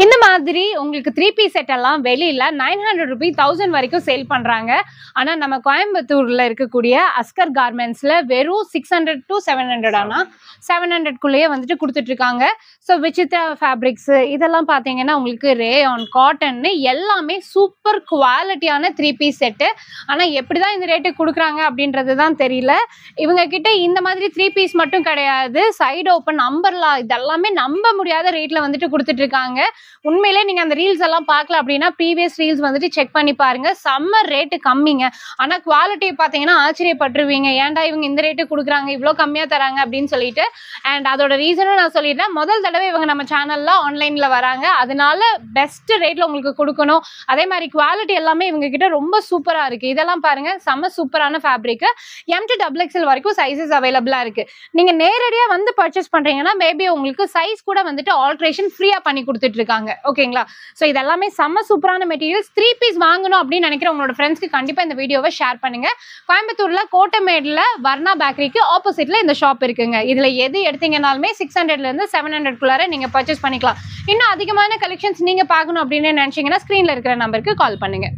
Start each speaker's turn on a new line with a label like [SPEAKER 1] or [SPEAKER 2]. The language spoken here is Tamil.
[SPEAKER 1] இந்த மாதிரி உங்களுக்கு 3 பீஸ் செட் எல்லாம் வெளியில 900 ரூபாய் 1000 வரைக்கும் சேல் பண்றாங்க. ஆனா நம்ம கோயம்புத்தூர்ல இருக்கக்கூடிய அஸ்கர் கார்மெண்ட்ஸ்ல வெறும் 600 to 700 ஆனா 700 குள்ளேயே வந்துட்டு கொடுத்துட்டு இருக்காங்க. ஸோ விசித்ரா ஃபேப்ரிக்ஸ் இதெல்லாம் பார்த்தீங்கன்னா உங்களுக்கு ரேயான் காட்டன் எல்லாமே சூப்பர் குவாலிட்டியான 3 பீஸ் செட்டு. ஆனால் எப்படி தான் இந்த ரேட்டுக்கு கொடுக்குறாங்க அப்படின்றது தான் தெரியல. இவங்க கிட்ட இந்த மாதிரி 3 பீஸ் மட்டும் கிடையாது, சைடு ஓப்பன் அம்பர்லா இதெல்லாமே நம்ப முடியாத ரேட்ல வந்துட்டு கொடுத்துட்டு இருக்காங்க. உண்மையிலே நீங்க அந்த ரீல்ஸ் எல்லாம் பார்க்கல அப்படின்னா ப்ரீவியஸ் ரீல்ஸ் வந்துட்டு செக் பண்ணி பாருங்க. செம்ம ரேட்டு கம்மிங்க. ஆனா குவாலிட்டியை பார்த்தீங்கன்னா ஆச்சரியப்பட்டுருவீங்க. ஏன்டா இவங்க இந்த ரேட்டு கொடுக்குறாங்க, இவ்வளோ கம்மியா தராங்க அப்படின்னு சொல்லிட்டு. அண்ட் அதோட ரீசனும் நான் சொல்லிடுறேன். முதல் தடவை இவங்க நம்ம சேனல்ல ஆன்லைன்ல வராங்க, அதனால பெஸ்ட் ரேட்ல உங்களுக்கு கொடுக்கணும். அதே மாதிரி குவாலிட்டி எல்லாமே இவங்க கிட்ட ரொம்ப சூப்பரா இருக்கு. இதெல்லாம் பாருங்க, செம்ம சூப்பரான ஃபேப்ரிக். M to XXL வரைக்கும் சைஸஸ் அவைலபிளா இருக்கு. நீங்க நேரடியா வந்து பர்ச்சேஸ் பண்றீங்கன்னா மேபி உங்களுக்கு சைஸ் கூட வந்துட்டு ஆல்ட்ரேஷன் ஃப்ரீயா பண்ணி கொடுத்துட்டு இருக்காங்க. ஓகேங்களா? ஸோ இதெல்லாமே செம்ம சூப்பரான மெட்டீரியல்ஸ். 3 பீஸ் வாங்கணும் அப்படின்னு நினைக்கிற உங்களோட ஃப்ரெண்ட்ஸ்க்கு கண்டிப்பா இந்த வீடியோவை ஷேர் பண்ணுங்க. கோயம்புத்தூர்ல கோட்டமேட்ல வர்ணா பேக்கரிக்கு ஆப்போசிட்ல இந்த ஷாப் இருக்குங்க. இதுல எது எடுத்தீங்கனாலுமே 600ல இருந்து 700 குள்ளார நீங்க பர்ச்சேஸ் பண்ணிக்கலாம். இன்னும் அதிகமான கலெக்ஷன்ஸ் நீங்க பார்க்கணும் அப்படின்னு நினைச்சீங்கன்னா ஸ்கிரீன்ல இருக்கிற நம்பருக்கு கால் பண்ணுங்க.